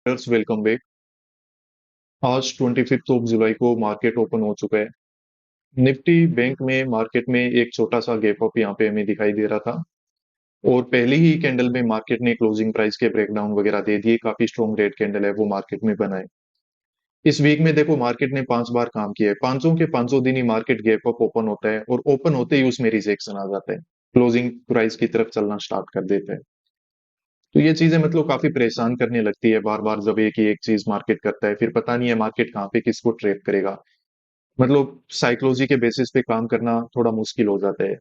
Welcome back. आज 25 of July को market open हो चुका है। निफ्टी बैंक में मार्केट में एक छोटा सा गैप अप यहाँ पे हमें दिखाई दे रहा था और पहली ही कैंडल में मार्केट ने क्लोजिंग प्राइस के ब्रेकडाउन वगैरह दे दिए। काफी स्ट्रॉन्ग रेड कैंडल है वो मार्केट में बना है। इस वीक में देखो मार्केट ने 5 बार काम किया है। पांचों के पांचों दिन ही मार्केट गैप अप ओपन होता है और ओपन होते ही उसमें रिजेक्शन आ जाता है, क्लोजिंग प्राइस की तरफ चलना स्टार्ट कर देता है। तो ये चीजें मतलब काफी परेशान करने लगती है बार बार जब एक ही एक चीज मार्केट करता है, फिर पता नहीं है मार्केट कहाँ पे किसको ट्रेड करेगा। मतलब साइकोलॉजी के बेसिस पे काम करना थोड़ा मुश्किल हो जाता है।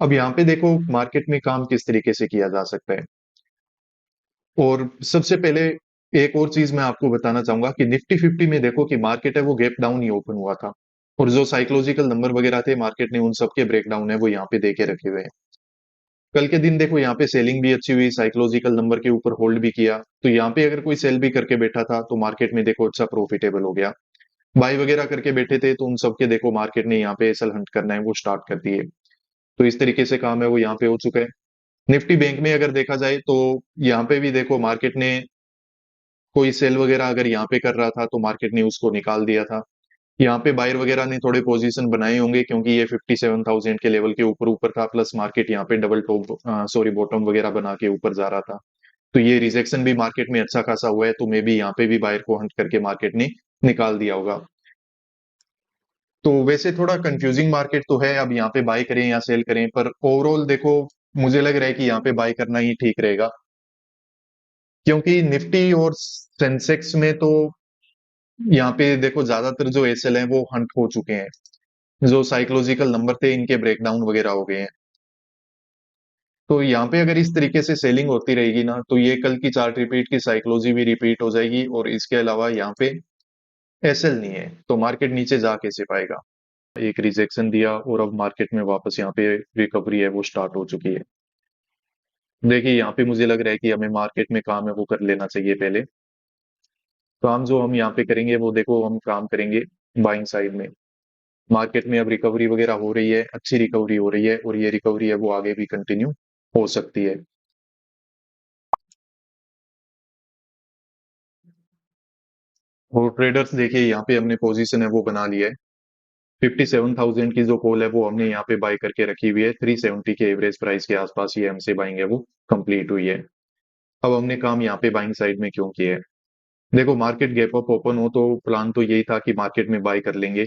अब यहाँ पे देखो मार्केट में काम किस तरीके से किया जा सकता है। और सबसे पहले एक और चीज मैं आपको बताना चाहूंगा कि निफ्टी 50 में देखो कि मार्केट है वो गैप डाउन ही ओपन हुआ था और जो साइकोलॉजिकल नंबर वगैरह थे मार्केट ने उन सबके ब्रेकडाउन है वो यहाँ पे देके रखे हुए हैं। कल के दिन देखो यहाँ पे सेलिंग भी अच्छी हुई, साइकोलॉजिकल नंबर के ऊपर होल्ड भी किया, तो यहाँ पे अगर कोई सेल भी करके बैठा था तो मार्केट में देखो अच्छा प्रॉफिटेबल हो गया। बाई वगैरह करके बैठे थे तो उन सबके देखो मार्केट ने यहाँ पे एसल हंट करना है वो स्टार्ट कर दिए। तो इस तरीके से काम है वो यहाँ पे हो चुका है। निफ्टी बैंक में अगर देखा जाए तो यहाँ पे भी देखो मार्केट ने कोई सेल वगैरह अगर यहाँ पे कर रहा था तो मार्केट ने उसको निकाल दिया था। यहाँ पे बायर वगैरह ने थोड़े पोजीशन बनाए होंगे क्योंकि ये 57,000 के लेवल के ऊपर ऊपर था, प्लस मार्केट यहाँ पे डबल टॉप सॉरी बॉटम वगैरह बना के ऊपर जा रहा था। तो ये रिजेक्शन भी मार्केट में अच्छा खासा हुआ है, तो मे भी यहाँ पे भी बायर को हंट करके मार्केट ने निकाल दिया होगा। तो वैसे थोड़ा कंफ्यूजिंग मार्केट तो है, अब यहाँ पे बाय करें या सेल करें, पर ओवरऑल देखो मुझे लग रहा है कि यहाँ पे बाय करना ही ठीक रहेगा। क्योंकि निफ्टी और सेंसेक्स में तो यहाँ पे देखो ज्यादातर जो एसएल हैं वो हंट हो चुके हैं। जो साइकोलॉजिकल नंबर थे इनके ब्रेकडाउन वगैरह हो गए हैं। तो यहाँ पे अगर इस तरीके से सेलिंग होती रहेगी ना तो ये कल की चार्ट रिपीट की साइकोलॉजी भी रिपीट हो जाएगी, और इसके अलावा यहाँ पे एसएल नहीं है तो मार्केट नीचे जा कैसे पाएगा। एक रिजेक्शन दिया और अब मार्केट में वापस यहाँ पे रिकवरी है वो स्टार्ट हो चुकी है। देखिए यहाँ पे मुझे लग रहा है कि हमें मार्केट में काम है वो कर लेना चाहिए पहले। काम जो हम यहाँ पे करेंगे वो देखो हम काम करेंगे बाइंग साइड में। मार्केट में अब रिकवरी वगैरह हो रही है, अच्छी रिकवरी हो रही है और ये रिकवरी है वो आगे भी कंटिन्यू हो सकती है। और ट्रेडर्स देखिए यहाँ पे हमने पोजीशन है वो बना लिया है। 57,000 की जो कॉल है वो हमने यहाँ पे बाय करके रखी हुई है। 370 के एवरेज प्राइस के आसपास ये हमसे बाइंग है वो कंप्लीट हुई है। अब हमने काम यहाँ पे बाइंग साइड में क्यों किया है। देखो मार्केट गैप अप ओपन हो तो प्लान तो यही था कि मार्केट में बाय कर लेंगे,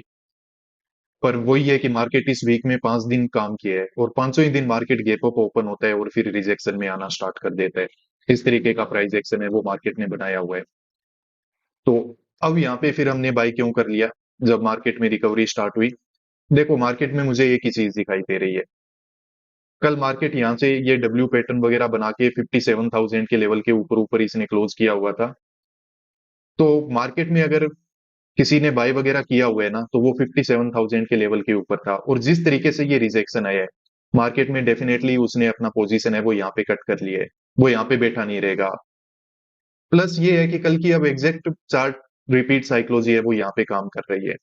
पर वही है कि मार्केट इस वीक में 5 दिन काम किया है और पांचों ही दिन मार्केट गैप अप ओपन होता है और फिर रिजेक्शन में आना स्टार्ट कर देता है। इस तरीके का प्राइस एक्शन है वो मार्केट ने बनाया हुआ है। तो अब यहाँ पे फिर हमने बाय क्यों कर लिया जब मार्केट में रिकवरी स्टार्ट हुई। देखो मार्केट में मुझे एक ही चीज दिखाई दे रही है। कल मार्केट यहाँ से ये डब्ल्यू पैटर्न वगैरह बना के 57,000 के लेवल के ऊपर ऊपर इसने क्लोज किया हुआ था। तो मार्केट में अगर किसी ने बाय वगैरह किया हुआ है ना तो वो 57,000 के लेवल के ऊपर था, और जिस तरीके से ये रिजेक्शन आया है मार्केट में डेफिनेटली उसने अपना पोजीशन है वो यहाँ पे कट कर लिया है। वो यहाँ पे बैठा नहीं रहेगा। प्लस ये है कि कल की अब एग्जैक्ट चार्ट रिपीट साइकोलॉजी है वो यहाँ पे काम कर रही है।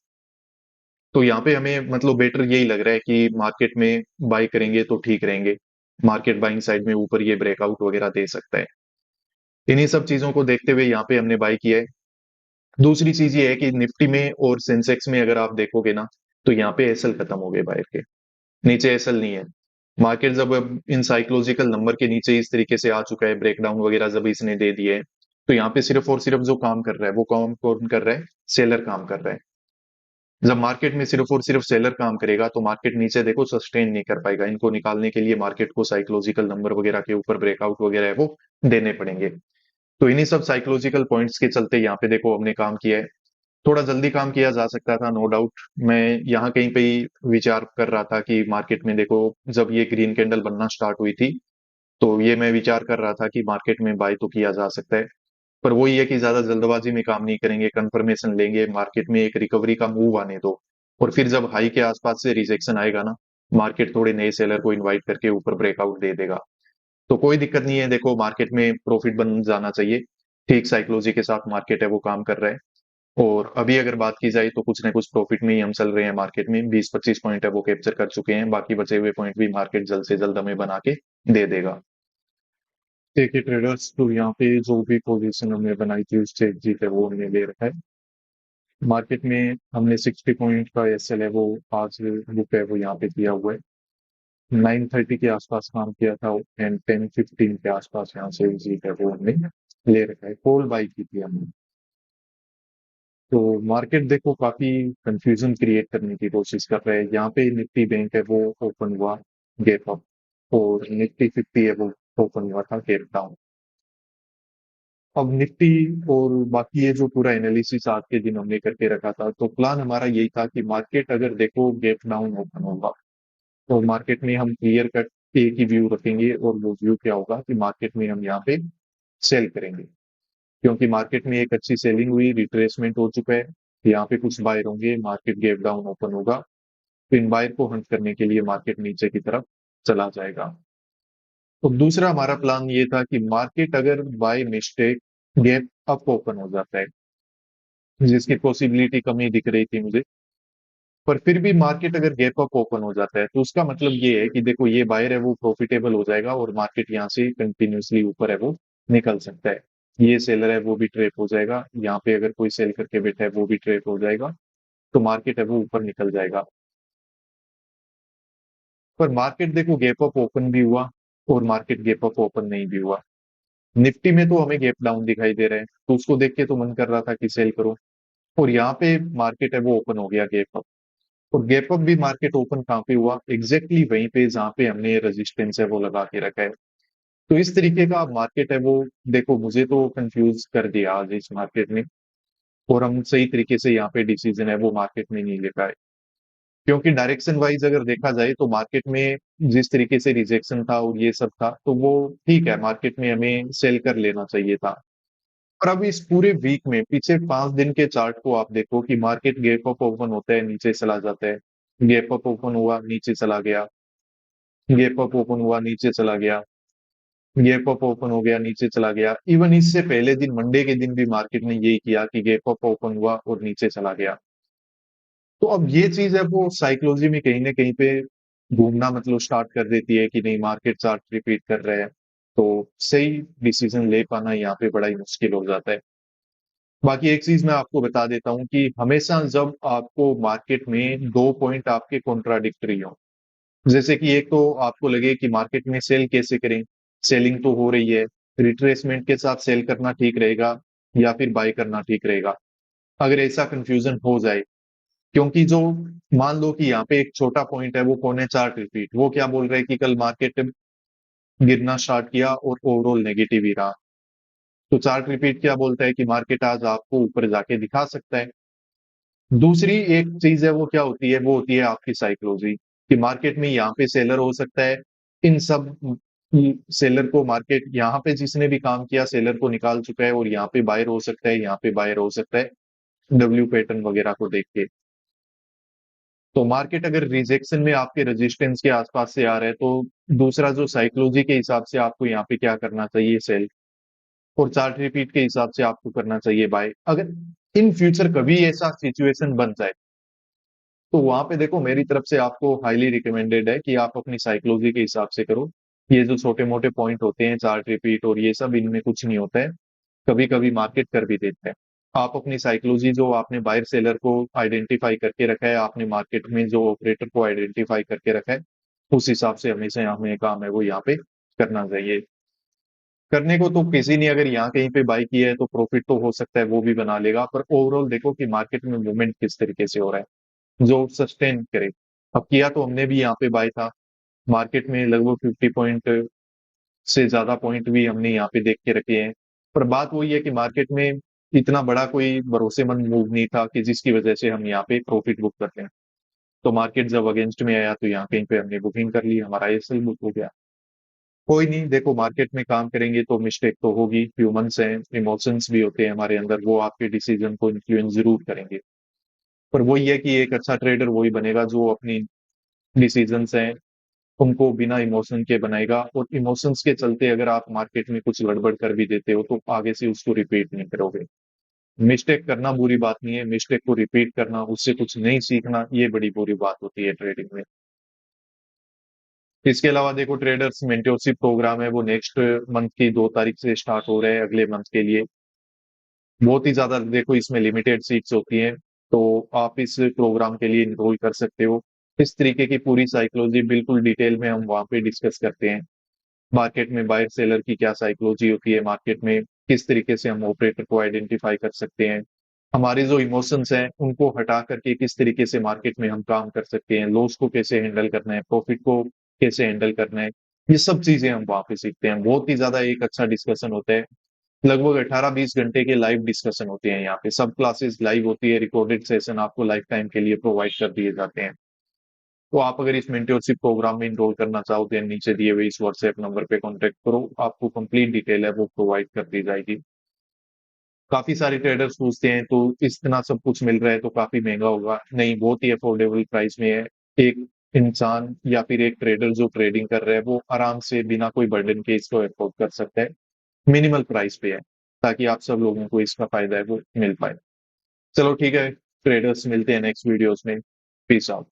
तो यहाँ पे हमें मतलब बेटर यही लग रहा है कि मार्केट में बाय करेंगे तो ठीक रहेंगे। मार्केट बाइंग साइड में ऊपर ये ब्रेकआउट वगैरह दे सकता है। इन्हीं सब चीजों को देखते हुए यहाँ पे हमने बाय किया है। दूसरी चीज ये है कि निफ्टी में और सेंसेक्स में अगर आप देखोगे ना तो यहाँ पे एसएल खत्म हो गए बायर के। नीचे एसएल नहीं है। मार्केट जब अब इन साइकोलॉजिकल नंबर के नीचे इस तरीके से आ चुका है, ब्रेकडाउन वगैरह जब इसने दे दिए है, तो यहाँ पे सिर्फ और सिर्फ जो काम कर रहा है वो काम कौन कर रहा है, सेलर काम कर रहा है। जब मार्केट में सिर्फ और सिर्फ सेलर काम करेगा तो मार्केट नीचे देखो सस्टेन नहीं कर पाएगा। इनको निकालने के लिए मार्केट को साइकोलॉजिकल नंबर वगैरह के ऊपर ब्रेकआउट वगैरह है वो देने पड़ेंगे। तो इन्हीं सब साइकोलॉजिकल पॉइंट्स के चलते यहाँ पे देखो हमने काम किया है। थोड़ा जल्दी काम किया जा सकता था नो डाउट। मैं यहाँ कहीं पे ही विचार कर रहा था कि मार्केट में देखो जब ये ग्रीन कैंडल बनना स्टार्ट हुई थी तो ये मैं विचार कर रहा था कि मार्केट में बाय तो किया जा सकता है। पर वही है कि ज्यादा जल्दबाजी में काम नहीं करेंगे, कंफर्मेशन लेंगे, मार्केट में एक रिकवरी का मूव आने दो, और फिर जब हाई के आसपास से रिजेक्शन आएगा ना मार्केट थोड़े नए सेलर को इनवाइट करके ऊपर ब्रेकआउट दे देगा। तो कोई दिक्कत नहीं है, देखो मार्केट में प्रॉफिट बन जाना चाहिए। ठीक साइकोलॉजी के साथ मार्केट है वो काम कर रहा है। और अभी अगर बात की जाए तो कुछ ना कुछ प्रॉफिट में ही हम चल रहे हैं। मार्केट में 20-25 पॉइंट है वो कैप्चर कर चुके हैं, बाकी बचे हुए पॉइंट भी मार्केट जल्द से जल्द हमें बना के दे देगा। के ट्रेडर्स तो यहाँ पे जो भी पोजीशन हमने बनाई थी उससे जीते वो हमने ले रखा है। मार्केट में हमने 60 पॉइंट का एसएल है वो आज बुक है वो यहाँ पे दिया हुआ है। 9:30 के आसपास काम किया था एंड 10:15 के आसपास यहाँ से जीत है वो हमने ले रखा है। कॉल बाई की थी हमने। तो मार्केट देखो काफी कंफ्यूजन क्रिएट करने की कोशिश कर रहा है। यहाँ पे निफ्टी बैंक है वो ओपन हुआ गैप अप, और निफ्टी 50 है वो ओपन हुआ था गैप डाउन। अब निफ्टी और बाकी ये जो पूरा एनालिसिस आज के दिन हमने करके रखा था, तो प्लान हमारा यही था कि मार्केट अगर देखो गैप डाउन ओपन होगा तो मार्केट में हम क्लियर कट एक ही व्यू रखेंगे, और वो व्यू क्या होगा कि मार्केट में हम यहाँ पे सेल करेंगे, क्योंकि मार्केट में एक अच्छी सेलिंग हुई, रिट्रेसमेंट हो चुका है। यहाँ पे कुछ बायर होंगे, मार्केट गैप डाउन ओपन होगा, तो इन बायर को हंट करने के लिए मार्केट नीचे की तरफ चला जाएगा। तो दूसरा हमारा प्लान ये था कि मार्केट अगर by mistake gap up open हो जाता है, जिसकी पॉसिबिलिटी कम ही दिख रही थी मुझे, पर फिर भी मार्केट अगर गैप अप ओपन हो जाता है तो उसका मतलब ये है कि देखो ये बायर है वो प्रॉफिटेबल हो जाएगा और मार्केट यहाँ से कंटिन्यूसली ऊपर है वो निकल सकता है। ये सेलर है वो भी ट्रेप हो जाएगा, यहाँ पे अगर कोई सेल करके बैठा है वो भी ट्रेप हो जाएगा, तो मार्केट है वो ऊपर निकल जाएगा। पर मार्केट देखो गैप अप ओपन भी हुआ और मार्केट गैप अप ओपन नहीं भी हुआ। निफ्टी में तो हमें गैप डाउन दिखाई दे रहा है, तो उसको देख के तो मन कर रहा था कि सेल करो, और यहाँ पे मार्केट है वो ओपन हो गया गैप अप। और गैप अप भी मार्केट ओपन कहाँ पे हुआ, एग्जैक्टली वहीं पे जहाँ पे हमने रेजिस्टेंस है वो लगा के रखा है। तो इस तरीके का मार्केट है वो, देखो मुझे तो कंफ्यूज कर दिया आज इस मार्केट ने, और हम सही तरीके से यहाँ पे डिसीजन है वो मार्केट में नहीं ले पाए। क्योंकि डायरेक्शन वाइज अगर देखा जाए तो मार्केट में जिस तरीके से रिजेक्शन था और ये सब था, तो वो ठीक है, मार्केट में हमें सेल कर लेना चाहिए था। और अब इस पूरे वीक में पीछे 5 दिन के चार्ट को आप देखो कि मार्केट गैप अप ओपन होता है नीचे चला जाता है, गैप अप ओपन हुआ नीचे चला गया, गैप अप ओपन हुआ नीचे चला गया, गैप अप ओपन हो गया नीचे चला गया। इवन इससे पहले दिन मंडे के दिन भी मार्केट ने यही किया कि गैप अप ओपन हुआ और नीचे चला गया। तो अब ये चीज है वो साइकोलॉजी में कहीं ना कहीं पे घूमना मतलब स्टार्ट कर देती है कि नहीं मार्केट चार्ट रिपीट कर रहे हैं, तो सही डिसीजन ले पाना यहाँ पे बड़ा ही मुश्किल हो जाता है। बाकी एक चीज मैं आपको बता देता हूँ कि हमेशा जब आपको मार्केट में दो पॉइंट आपके कॉन्ट्राडिक्टरी हो, जैसे कि एक तो आपको लगे कि मार्केट में सेल कैसे करें, सेलिंग तो हो रही है, रिट्रेसमेंट के साथ सेल करना ठीक रहेगा या फिर बाय करना ठीक रहेगा, अगर ऐसा कंफ्यूजन हो जाए, क्योंकि जो मान लो कि यहाँ पे एक छोटा पॉइंट है वो कौन है, चार्ट रिपीट, वो क्या बोल रहे हैं कि कल मार्केट गिरना स्टार्ट किया और ओवरऑल नेगेटिव ही रहा। तो चार्ट रिपीट क्या बोलता है कि मार्केट आज आपको ऊपर जाके दिखा सकता है। दूसरी एक चीज है वो क्या होती है, वो होती है आपकी साइकोलॉजी, कि मार्केट में यहाँ पे सेलर हो सकता है, इन सब सेलर को मार्केट यहाँ पे जिसने भी काम किया सेलर को निकाल चुका है, और यहाँ पे बायर हो सकता है, यहाँ पे बायर हो सकता है, डब्ल्यू पैटर्न वगैरह को देख के। तो मार्केट अगर रिजेक्शन में आपके रेजिस्टेंस के आसपास से आ रहा है, तो दूसरा जो साइकोलॉजी के हिसाब से आपको यहाँ पे क्या करना चाहिए, सेल, और चार्ट रिपीट के हिसाब से आपको करना चाहिए बाय। अगर इन फ्यूचर कभी ऐसा सिचुएशन बन जाए, तो वहां पे देखो मेरी तरफ से आपको हाईली रिकमेंडेड है कि आप अपनी साइकोलॉजी के हिसाब से करो। ये जो छोटे मोटे पॉइंट होते हैं चार्ट रिपीट और ये सब, इनमें कुछ नहीं होता है, कभी कभी मार्केट कर भी देता है। आप अपनी साइकोलॉजी जो आपने बायर सेलर को आइडेंटिफाई करके रखा है, आपने मार्केट में जो ऑपरेटर को आइडेंटिफाई करके रखा है, उस हिसाब से हमेशा हमें काम है वो यहाँ पे करना चाहिए। करने को तो किसी ने अगर यहाँ कहीं पे बाई किया है तो प्रॉफिट तो हो सकता है वो भी बना लेगा, पर ओवरऑल देखो कि मार्केट में मूवमेंट किस तरीके से हो रहा है जो सस्टेन करे। अब किया तो हमने भी यहाँ पे बाय था, मार्केट में लगभग 50 पॉइंट से ज्यादा पॉइंट भी हमने यहाँ पे देख के रखे हैं। पर बात वही है कि मार्केट में इतना बड़ा कोई भरोसेमंद मूव नहीं था कि जिसकी वजह से हम यहाँ पे प्रॉफिट बुक करते हैं। तो मार्केट जब अगेंस्ट में आया तो यहाँ कहीं पे हमने बुकिंग कर ली, हमारा एसएल बुक हो गया। कोई नहीं, देखो मार्केट में काम करेंगे तो मिस्टेक तो होगी, ह्यूमंस हैं, इमोशंस भी होते हैं हमारे अंदर, वो आपके डिसीजन को इन्फ्लुएंस जरूर करेंगे। पर वही है कि एक अच्छा ट्रेडर वही बनेगा जो अपनी डिसीजंस हैं उनको बिना इमोशन के बनाएगा, और इमोशंस के चलते अगर आप मार्केट में कुछ गड़बड़ कर भी देते हो तो आगे से उसको रिपीट नहीं करोगे। मिस्टेक करना बुरी बात नहीं है, मिस्टेक को रिपीट करना, उससे कुछ नहीं सीखना, ये बड़ी बुरी बात होती है ट्रेडिंग में। इसके अलावा देखो ट्रेडर्स मेंटरशिप प्रोग्राम है वो नेक्स्ट मंथ की 2 तारीख से स्टार्ट हो रहे हैं अगले मंथ के लिए। बहुत ही ज्यादा देखो इसमें लिमिटेड सीट्स होती हैं, तो आप इस प्रोग्राम के लिए इनरोल कर सकते हो। इस तरीके की पूरी साइकोलॉजी बिल्कुल डिटेल में हम वहाँ पे डिस्कस करते हैं। मार्केट में बायर सेलर की क्या साइकोलॉजी होती है, मार्केट में किस तरीके से हम ऑपरेटर को आइडेंटिफाई कर सकते हैं, हमारे जो इमोशंस हैं उनको हटा करके किस तरीके से मार्केट में हम काम कर सकते हैं, लॉस को कैसे हैंडल करना है, प्रॉफिट को कैसे हैंडल करना है। ये सब चीजें हम वहाँ पे सीखते हैं। बहुत ही ज्यादा एक अच्छा डिस्कशन होता है। लगभग 18-20 घंटे के लाइव डिस्कशन होते हैं यहाँ पे। सब क्लासेस लाइव होती है, रिकॉर्डेड सेशन आपको लाइफ टाइम के लिए प्रोवाइड कर दिए जाते हैं। तो आप अगर इस मेंटरशिप प्रोग्राम में इनरोल करना चाहो तो नीचे दिए हुए इस व्हाट्सएप नंबर पे कांटेक्ट करो, आपको कंप्लीट डिटेल है वो प्रोवाइड कर दी जाएगी। काफी सारे ट्रेडर्स पूछते हैं तो इतना सब कुछ मिल रहा है तो काफी महंगा होगा, नहीं, बहुत ही अफोर्डेबल प्राइस में है। एक इंसान या फिर एक ट्रेडर जो ट्रेडिंग कर रहा है वो आराम से बिना कोई बर्डन के इसको अफोर्ड कर सकता है। मिनिमल प्राइस पे है, ताकि आप सब लोगों को इसका फायदा है वो मिल पाए। चलो ठीक है ट्रेडर्स, मिलते हैं नेक्स्ट वीडियोस में। Peace out.